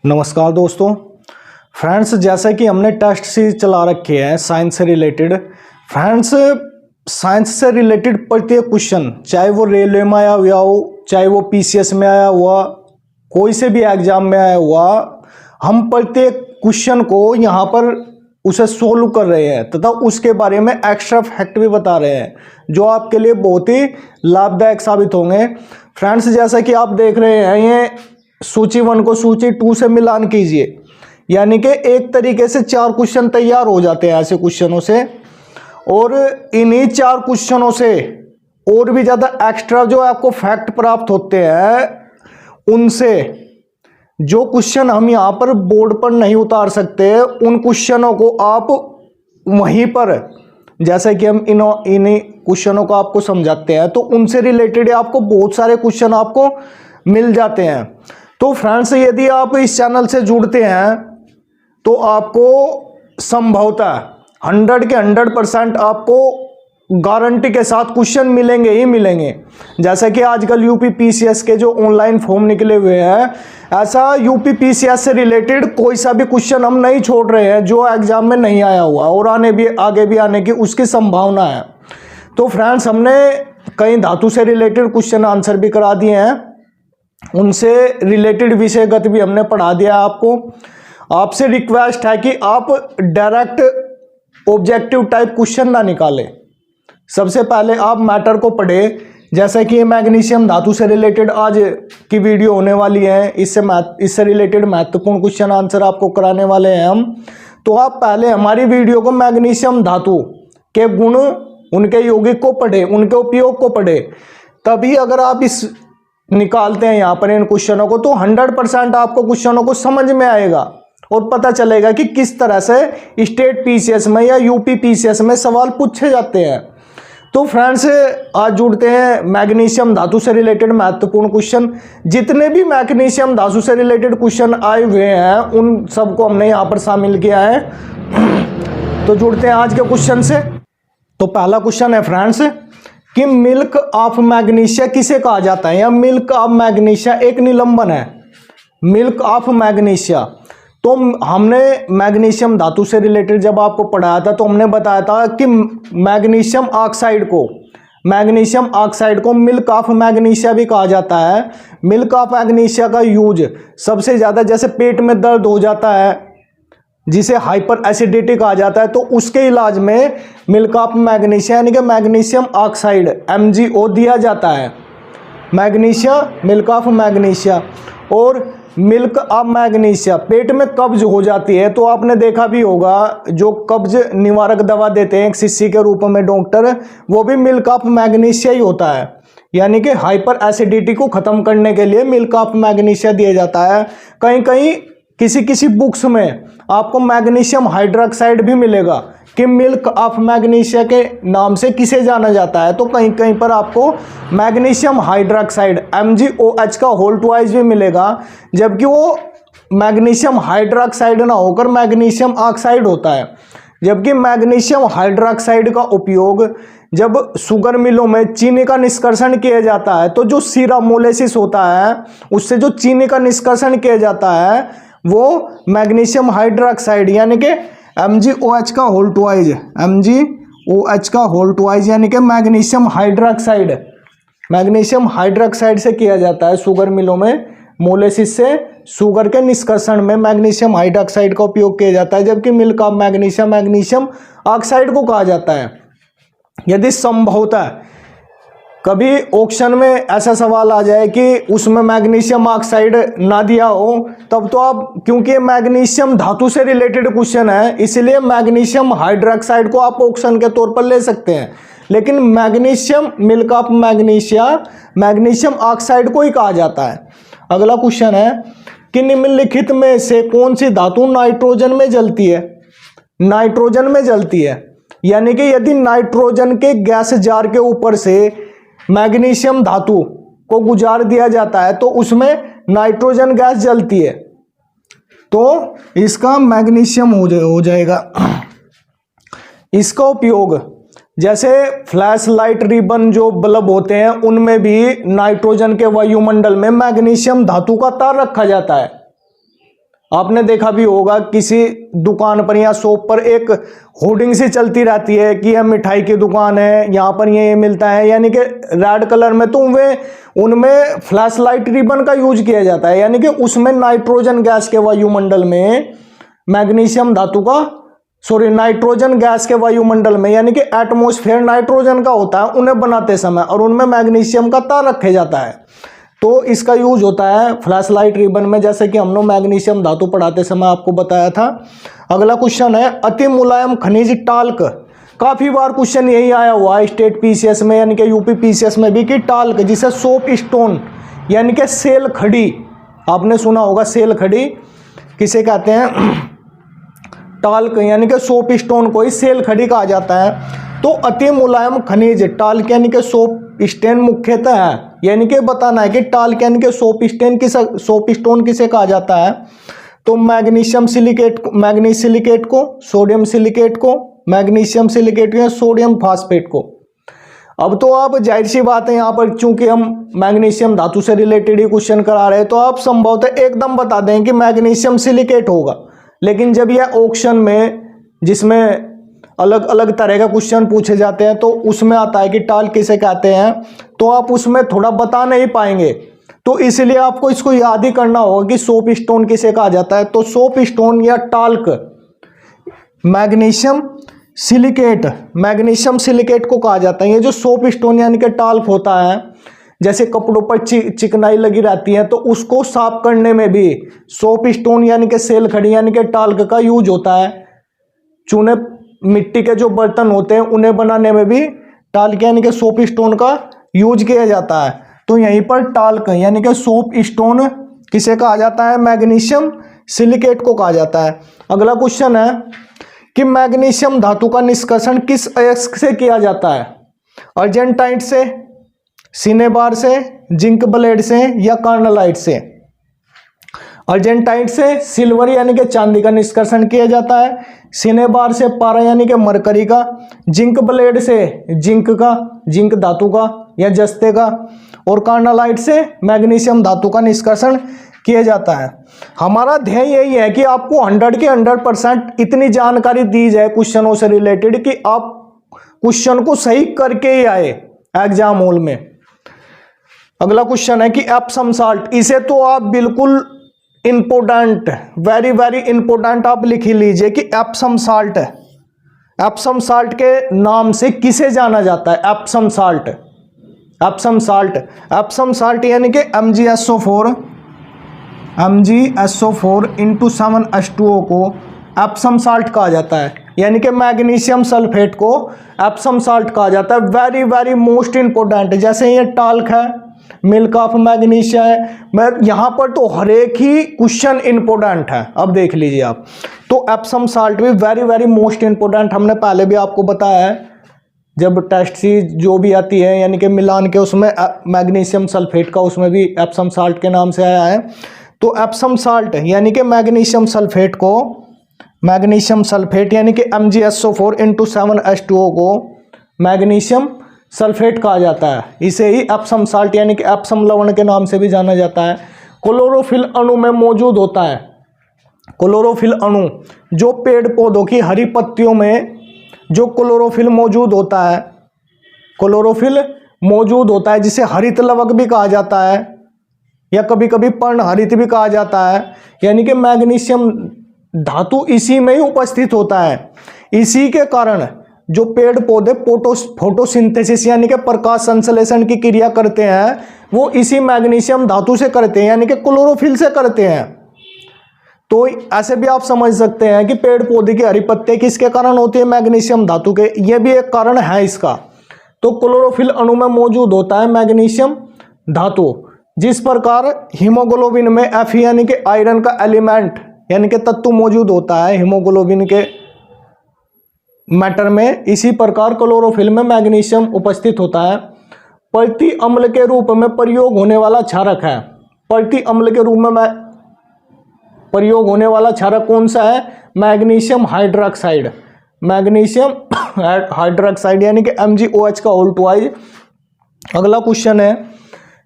नमस्कार दोस्तों। फ्रेंड्स, जैसा कि हमने टेस्ट सीरीज चला रखे हैं साइंस से रिलेटेड। फ्रेंड्स, साइंस से रिलेटेड प्रत्येक क्वेश्चन, चाहे वो रेलवे में आया हुआ हो, चाहे वो पीसीएस में आया हुआ, कोई से भी एग्जाम में आया हुआ, हम प्रत्येक क्वेश्चन को यहाँ पर उसे सोल्व कर रहे हैं तथा उसके बारे में एक्स्ट्रा फैक्ट भी बता रहे हैं, जो आपके लिए बहुत ही लाभदायक साबित होंगे। फ्रेंड्स, जैसा कि आप देख रहे हैं, ये सूची 1 को सूची 2 से मिलान कीजिए, यानी कि एक तरीके से 4 क्वेश्चन तैयार हो जाते हैं ऐसे क्वेश्चनों से। और इन्हीं 4 क्वेश्चनों से और भी ज़्यादा एक्स्ट्रा जो आपको फैक्ट प्राप्त होते हैं, उनसे जो क्वेश्चन हम यहाँ पर बोर्ड पर नहीं उतार सकते, उन क्वेश्चनों को आप वहीं पर, जैसे कि हम इन्हीं क्वेश्चनों को आपको समझाते हैं, तो उनसे रिलेटेड आपको बहुत सारे क्वेश्चन आपको मिल जाते हैं। तो फ्रेंड्स, यदि आप इस चैनल से जुड़ते हैं तो आपको संभवतः 100 के 100% आपको गारंटी के साथ क्वेश्चन मिलेंगे ही मिलेंगे। जैसे कि आजकल यूपी पीसीएस के जो ऑनलाइन फॉर्म निकले हुए हैं, ऐसा यूपी पीसीएस से रिलेटेड कोई सा भी क्वेश्चन हम नहीं छोड़ रहे हैं जो एग्जाम में नहीं आया हुआ और आगे भी आने की उसकी संभावना है। तो फ्रेंड्स, हमने कई धातु से रिलेटेड क्वेश्चन आंसर भी करा दिए हैं, उनसे रिलेटेड विषयगत भी हमने पढ़ा दिया आपको। आपसे रिक्वेस्ट है कि आप डायरेक्ट ऑब्जेक्टिव टाइप क्वेश्चन ना निकालें। सबसे पहले आप मैटर को पढ़ें। जैसे कि मैग्नीशियम धातु से रिलेटेड आज की वीडियो होने वाली है, इससे रिलेटेड महत्वपूर्ण क्वेश्चन आंसर आपको कराने वाले हैं हम। तो आप पहले हमारी वीडियो को मैग्नीशियम धातु के गुण, उनके यौगिक को पढ़ें, उनके उपयोग को पढ़ें, तभी अगर आप इस निकालते हैं यहाँ पर इन क्वेश्चनों को, तो 100% आपको क्वेश्चनों को समझ में आएगा और पता चलेगा कि किस तरह से स्टेट पीसीएस में या यूपी पीसीएस में सवाल पूछे जाते हैं। तो फ्रेंड्स, आज जुड़ते हैं मैग्नीशियम धातु से रिलेटेड महत्वपूर्ण क्वेश्चन। जितने भी मैग्नीशियम धातु से रिलेटेड क्वेश्चन आए हुए हैं, उन सबको हमने यहाँ पर शामिल किया है। तो जुड़ते हैं आज के क्वेश्चन से। तो पहला क्वेश्चन है फ्रेंड्स कि मिल्क ऑफ मैग्नीशिया किसे कहा जाता है, या मिल्क ऑफ मैग्नीशिया एक निलंबन है। मिल्क ऑफ मैग्नीशिया, तो हमने मैग्नीशियम धातु से रिलेटेड जब आपको पढ़ाया था तो हमने बताया था कि मैग्नीशियम ऑक्साइड को मिल्क ऑफ मैग्नीशिया भी कहा जाता है। मिल्क ऑफ मैग्नीशिया का यूज सबसे ज़्यादा, जैसे पेट में दर्द हो जाता है जिसे हाइपर एसिडिटी कहा जाता है, तो उसके इलाज में मिल्क ऑफ मैग्नीशिया यानी कि मैग्नीशियम ऑक्साइड MgO दिया जाता है। Milk of magnesia. और मिल्क ऑफ मैग्नीशिया, पेट में कब्ज हो जाती है तो आपने देखा भी होगा, जो कब्ज निवारक दवा देते हैं एक शीशी के रूप में डॉक्टर, वो भी मिल्क ऑफ मैग्नीशिया ही होता है। यानी कि हाइपर एसिडिटी को खत्म करने के लिए मिल्क ऑफ मैग्नीशिया दिया जाता है। कहीं कहीं किसी बुक्स में आपको मैग्नीशियम हाइड्रोक्साइड भी मिलेगा कि मिल्क ऑफ मैग्नीशिया के नाम से किसे जाना जाता है। तो कहीं कहीं पर आपको मैग्नीशियम हाइड्रोक्साइड MgOH का होल ट्वाइस भी मिलेगा, जबकि वो मैग्नीशियम हाइड्रोक्साइड ना होकर मैग्नीशियम ऑक्साइड होता है। जबकि मैग्नीशियम हाइड्रोक्साइड का उपयोग जब शुगर मिलों में चीनी का निष्कर्षण किया जाता है, तो जो सीरा मोलेसिस होता है उससे जो चीनी का निष्कर्षण किया जाता है, वो मैग्नीशियम हाइड्रोक्साइड यानी कि MgOH का होल ट्वाइस यानी कि मैग्नीशियम हाइड्रोक्साइड से किया जाता है। शुगर मिलों में मोलेसिस से शुगर के निष्कर्षण में मैग्नीशियम हाइड्रोक्साइड का उपयोग किया जाता है, जबकि मिल्क ऑफ मैग्नीशियम ऑक्साइड को कहा जाता है। यदि संभवतः कभी ऑप्शन में ऐसा सवाल आ जाए कि उसमें मैग्नीशियम ऑक्साइड ना दिया हो, तब तो आप, क्योंकि मैग्नीशियम धातु से रिलेटेड क्वेश्चन है, इसलिए मैग्नीशियम हाइड्रोक्साइड को आप ऑप्शन के तौर पर ले सकते हैं, लेकिन मिल्क ऑफ मैग्नीशियम ऑक्साइड को ही कहा जाता है। अगला क्वेश्चन है कि निम्नलिखित में से कौन सी धातु नाइट्रोजन में जलती है। नाइट्रोजन में जलती है, यानी कि यदि नाइट्रोजन के गैस जार के ऊपर से मैग्नीशियम धातु को गुजार दिया जाता है तो उसमें नाइट्रोजन गैस जलती है, तो इसका मैग्नीशियम हो जाएगा। इसका उपयोग, जैसे फ्लैश लाइट रिबन जो बल्ब होते हैं, उनमें भी नाइट्रोजन के वायुमंडल में मैग्नीशियम धातु का तार रखा जाता है। आपने देखा भी होगा किसी दुकान पर या शॉप पर एक होर्डिंग सी चलती रहती है कि यह मिठाई की दुकान है, यहाँ पर ये मिलता है, यानी कि रेड कलर में, तो वे उनमें फ्लैश लाइट रिबन का यूज किया जाता है, यानी कि उसमें नाइट्रोजन गैस के वायुमंडल में मैग्नीशियम धातु का नाइट्रोजन गैस के वायुमंडल में, यानी कि एटमॉस्फेयर नाइट्रोजन का होता है उन्हें बनाते समय, और उनमें मैग्नीशियम का तार रखे जाता है। तो इसका यूज होता है फ्लैश लाइट रिबन में, जैसे कि हमने मैग्नीशियम धातु पढ़ाते समय आपको बताया था। अगला क्वेश्चन है अति मुलायम खनिज टाल्क। काफी बार क्वेश्चन यही आया हुआ है स्टेट पीसीएस में, यानी कि यूपी पीसीएस में भी, कि टाल्क जिसे सोप स्टोन यानी कि सेल खड़ी, आपने सुना होगा सेल खड़ी किसे कहते हैं, टाल्क यानी कि सोप स्टोन को ही सेल खड़ी कहा जाता है। तो अति मुलायम खनिज टाल्क यानी कि सोप स्टोन मुख्यतः है, यानी कि बताना है कि टाल्क यानी कि सोप स्टोन किसे कहा जाता है। तो मैग्नीशियम सिलिकेट, मैग्नीज सिलिकेट को, सोडियम सिलिकेट को, मैग्नीशियम सिलिकेट या सोडियम फास्फेट को। अब तो आप जाहिर सी बात है, यहाँ पर चूंकि हम मैग्नीशियम धातु से रिलेटेड ही क्वेश्चन करा रहे हैं, तो आप संभवतः एकदम बता दें कि मैग्नीशियम सिलिकेट होगा। लेकिन जब यह ऑप्शन में, जिसमें अलग अलग तरह का क्वेश्चन पूछे जाते हैं, तो उसमें आता है कि टाल्क किसे कहते हैं, तो आप उसमें थोड़ा बता नहीं पाएंगे। तो इसलिए आपको इसको याद ही करना होगा कि सोप स्टोन किसे कहा जाता है। तो सोप स्टोन या टाल्क मैग्नीशियम सिलिकेट को कहा जाता है। ये जो सोप स्टोन यानी कि टाल्क होता है, जैसे कपड़ों पर चिकनाई लगी रहती है, तो उसको साफ करने में भी सोप स्टोन यानी कि सेल खड़ी यानी कि टाल्क का यूज होता है। चूने मिट्टी के जो बर्तन होते हैं उन्हें बनाने में भी टाल्क यानी कि सोप स्टोन का यूज किया जाता है। तो यहीं पर टाल्क यानी कि सोप स्टोन किसे कहा जाता है, मैग्नीशियम सिलिकेट को कहा जाता है। अगला क्वेश्चन है कि मैग्नीशियम धातु का निष्कर्षण किस अयस्क से किया जाता है, अर्जेंटाइट से, सिनेबार से, जिंक ब्लेड से या कार्नलाइट से। अर्जेंटाइट से सिल्वर यानी कि चांदी का निष्कर्षण किया जाता है, सिनेबार से पारा यानी कि मरकरी का, जिंक ब्लेड से जिंक धातु का या जस्ते का, और कार्नालाइट से मैग्नीशियम धातु का निष्कर्षण किया जाता है। हमारा ध्येय यही है कि आपको 100 के 100% इतनी जानकारी दी जाए क्वेश्चनों से रिलेटेड कि आप क्वेश्चन को सही करके ही आए एग्जाम हॉल में। अगला क्वेश्चन है कि एप्सम साल्ट, इसे तो आप बिल्कुल इंपोर्टेंट, वेरी वेरी इंपोर्टेंट आप लिख ही लीजिए कि एप्सम साल्ट है। एप्सम साल्ट के नाम से किसे जाना जाता है, एप्सम साल्ट, एप्सम साल्ट यानी कि MgSO4 into 7H2O को एप्सम साल्ट कहा जाता है, यानी कि मैग्नीशियम सल्फेट को एप्सम साल्ट कहा जाता है। वेरी वेरी मोस्ट इंपोर्टेंट, जैसे ये टाल्क है, मिल्क ऑफ मैग्नीशिया है, मैं यहाँ पर तो हर एक ही क्वेश्चन इंपोर्टेंट है। अब देख लीजिए आप, तो एप्सम साल्ट भी वेरी वेरी मोस्ट इंपोर्टेंट, हमने पहले भी आपको बताया है जब टेस्ट सीरीज जो भी आती है, यानी कि मिलान के उसमें मैग्नीशियम सल्फेट का उसमें भी एप्सम साल्ट के नाम से आया है। तो एप्सम साल्ट यानी कि मैग्नीशियम सल्फेट को, मैग्नीशियम सल्फेट यानी कि MgSO4 into 7H2O को मैग्नीशियम सल्फेट कहा जाता है। इसे ही एप्सम साल्ट यानी कि एप्सम लवण के नाम से भी जाना जाता है। क्लोरोफिल अणु में मौजूद होता है, क्लोरोफिल अणु जो पेड़ पौधों की हरी पत्तियों में जो क्लोरोफिल मौजूद होता है, क्लोरोफिल मौजूद होता है, जिसे हरित लवक भी कहा जाता है या कभी कभी पर्ण हरित भी कहा जाता है, यानी कि मैग्नीशियम धातु इसी में ही उपस्थित होता है। इसी के कारण जो पेड़ पौधे फोटोसिंथेसिस यानी कि प्रकाश संश्लेषण की क्रिया करते हैं, वो इसी मैग्नीशियम धातु से करते हैं, यानी कि क्लोरोफिल से करते हैं। तो ऐसे भी आप समझ सकते हैं कि पेड़ पौधे की हरी पत्ते किसके कारण होती है, मैग्नीशियम धातु के, ये भी एक कारण है इसका। तो क्लोरोफिल अणु में मौजूद होता है मैग्नीशियम धातु। जिस प्रकार हीमोग्लोबिन में Fe यानी कि आयरन का एलिमेंट यानी कि तत्व मौजूद होता है हीमोग्लोबिन के मैटर में, इसी प्रकार क्लोरोफिल में मैग्नीशियम उपस्थित होता है। प्रति अम्ल के रूप में प्रयोग होने वाला क्षारक है, प्रति अम्ल के रूप में प्रयोग होने वाला क्षारक कौन सा है, मैग्नीशियम हाइड्रोक्साइड, मैग्नीशियम हाइड्रोक्साइड यानी कि MgOH का होल ट्वाइस। अगला क्वेश्चन है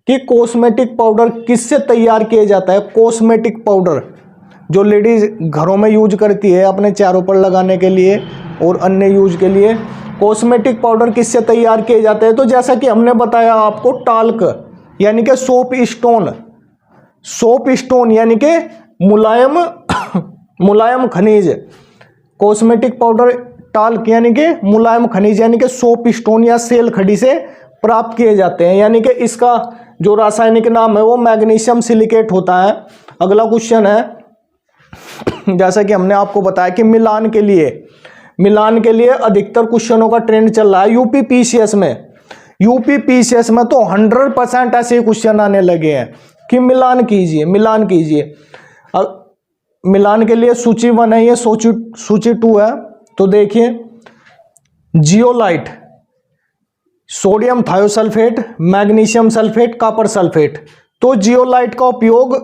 कि कॉस्मेटिक पाउडर किससे तैयार किया जाता है, कॉस्मेटिक पाउडर जो लेडीज घरों में यूज करती है अपने चेहरों पर लगाने के लिए और अन्य यूज के लिए। कॉस्मेटिक पाउडर किससे तैयार किए जाते हैं? तो जैसा कि हमने बताया आपको, टाल्क यानी कि सोप स्टोन यानी कि मुलायम खनिज। कॉस्मेटिक पाउडर टाल्क यानी कि मुलायम खनिज यानी कि सोप स्टोन या सेल खड़ी से प्राप्त किए जाते हैं, यानी कि इसका जो रासायनिक नाम है वो मैग्नीशियम सिलिकेट होता है। अगला क्वेश्चन है, जैसा कि हमने आपको बताया कि मिलान के लिए अधिकतर क्वेश्चनों का ट्रेंड चल रहा है यूपी पीसीएस में तो 100% ऐसे क्वेश्चन आने लगे हैं कि मिलान कीजिए। अब मिलान के लिए सूची 1 है, ये सूची 2 है। तो देखिए, zeolite, sodium thiosulphate, magnesium sulphate, copper sulphate. तो जियोलाइट का उपयोग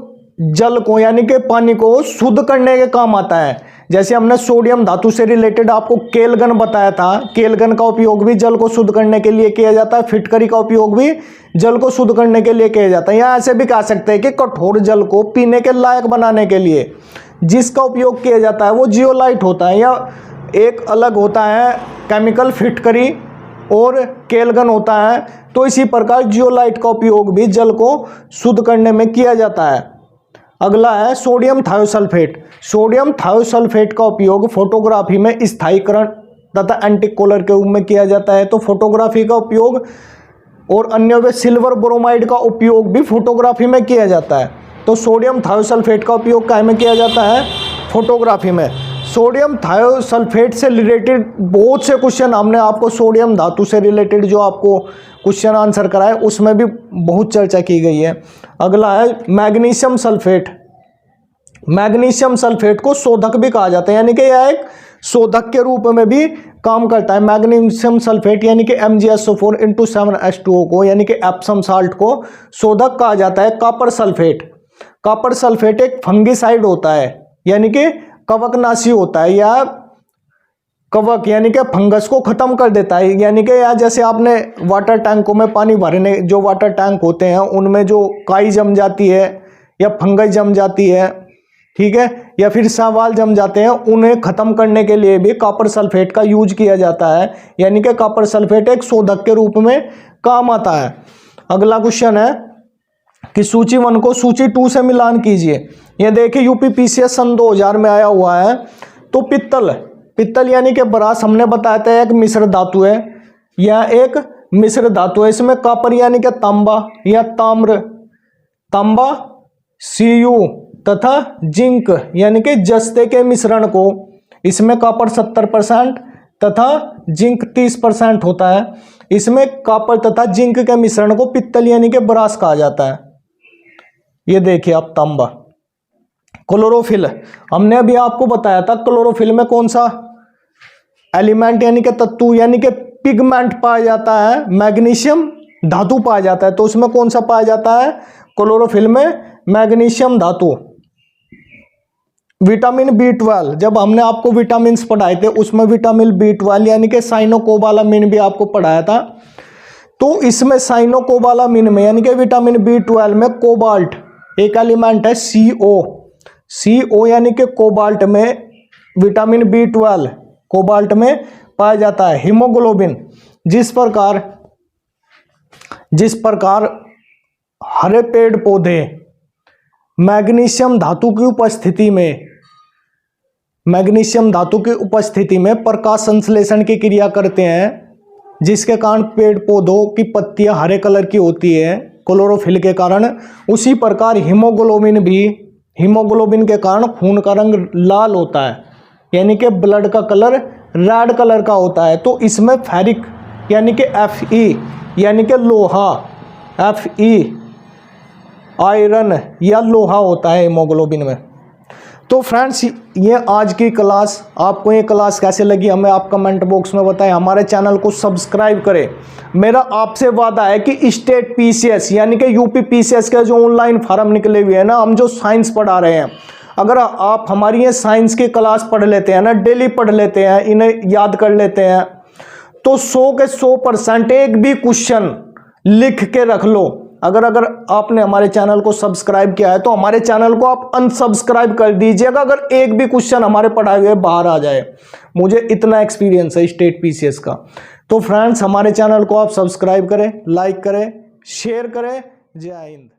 जल को यानी कि पानी को शुद्ध करने के काम आता है। जैसे हमने सोडियम धातु से रिलेटेड आपको केलगन बताया था, केलगन का उपयोग भी जल को शुद्ध करने के लिए किया जाता है। फिटकरी का उपयोग भी जल को शुद्ध करने के लिए किया जाता है। या ऐसे भी कह सकते हैं कि कठोर जल को पीने के लायक बनाने के लिए जिसका उपयोग किया जाता है वो जियोलाइट होता है। या एक अलग होता है केमिकल, फिटकरी और केलगन होता है। तो इसी प्रकार जियोलाइट का उपयोग भी जल को शुद्ध करने में किया जाता है। अगला है सोडियम थायोसल्फेट का उपयोग फोटोग्राफी में स्थायीकरण तथा एंटीकोलर के रूप में किया जाता है। तो फोटोग्राफी का उपयोग और अन्य में सिल्वर ब्रोमाइड का उपयोग भी फोटोग्राफी में किया जाता है। तो सोडियम थायोसल्फेट का उपयोग काय में किया जाता है? फोटोग्राफी में। सोडियम थायोसल्फेट से रिलेटेड बहुत से क्वेश्चन हमने आपको सो धातु से रिलेटेड जो आपको क्वेश्चन आंसर कराए उसमें भी बहुत चर्चा की गई है। अगला है मैग्नीशियम सल्फेट को शोधक भी कहा जाता है, यानी कि यह एक शोधक के रूप में भी काम करता है। मैग्नीशियम सल्फेट यानी कि MgSO4 को यानी कि एप्सम साल्ट को शोधक कहा जाता है। कॉपर सल्फेट एक फंगिसाइड होता है, यानी कि कवकनाशी होता है, या कवक यानी कि फंगस को खत्म कर देता है। यानी कि या जैसे आपने वाटर टैंकों में पानी भरने, जो वाटर टैंक होते हैं उनमें जो काई जम जाती है या फंगस जम जाती है, ठीक है, या फिर सवाल जम जाते हैं, उन्हें खत्म करने के लिए भी कॉपर सल्फेट का यूज किया जाता है। यानी कि कॉपर सल्फेट एक शोधक के रूप में काम आता है। अगला क्वेश्चन है कि सूची 1 को सूची 2 से मिलान कीजिए। ये देखिए यूपी पीसीएस सन 2000 में आया हुआ है। तो पित्तल यानी कि ब्रास हमने बताया था एक मिश्र धातु है, यह एक मिश्र धातु है। इसमें कॉपर यानी कि तांबा या तांबा Cu तथा जिंक यानी कि जस्ते के मिश्रण को, इसमें कॉपर 70% तथा जिंक 30% होता है। इसमें कॉपर तथा जिंक के मिश्रण को पित्तल यानी कि ब्रास कहा जाता है। ये देखिए आप तांबा। क्लोरोफिल, हमने अभी आपको बताया था क्लोरोफिल में कौन सा एलिमेंट यानी कि तत्व यानी कि पिगमेंट पाया जाता है? मैग्नीशियम धातु पाया जाता है। तो उसमें कौन सा पाया जाता है? क्लोरोफिल में मैग्नीशियम धातु। विटामिन B12, जब हमने आपको विटामिन्स पढ़ाए थे उसमें विटामिन B12 यानी कि साइनोकोबालामिन भी आपको पढ़ाया था। तो इसमें साइनोकोबालामिन में यानी कि विटामिन B12 में कोबाल्ट एक एलिमेंट है, CO यानी कि कोबाल्ट में विटामिन B12 कोबाल्ट में पाया जाता है। हीमोग्लोबिन, जिस प्रकार हरे पेड़ पौधे मैग्नीशियम धातु की उपस्थिति में प्रकाश संश्लेषण की क्रिया करते हैं, जिसके कारण पेड़ पौधों की पत्तियां हरे कलर की होती है क्लोरोफिल के कारण। उसी प्रकार हीमोग्लोबिन के कारण खून का रंग लाल होता है, यानी कि ब्लड का कलर रेड कलर का होता है। तो इसमें फेरिक यानी कि Fe यानी कि लोहा, Fe आयरन या लोहा होता है हीमोग्लोबिन में। तो फ्रेंड्स, ये आज की क्लास, आपको ये क्लास कैसे लगी हमें आप कमेंट बॉक्स में बताएं। हमारे चैनल को सब्सक्राइब करें। मेरा आपसे वादा है कि स्टेट पीसीएस यानी कि यूपी पीसीएस के जो ऑनलाइन फॉर्म निकले हुए हैं ना, हम जो साइंस पढ़ा रहे हैं, अगर आप हमारी ये साइंस की क्लास पढ़ लेते हैं ना, डेली पढ़ लेते हैं, इन्हें याद कर लेते हैं, तो 100 के 100% एक भी क्वेश्चन लिख के रख लो, अगर आपने हमारे चैनल को सब्सक्राइब किया है तो हमारे चैनल को आप अनसब्सक्राइब कर दीजिएगा अगर एक भी क्वेश्चन हमारे पढ़ाए हुए बाहर आ जाए। मुझे इतना एक्सपीरियंस है स्टेट पीसीएस का। तो फ्रेंड्स हमारे चैनल को आप सब्सक्राइब करें, लाइक करें, शेयर करें। जय हिंद।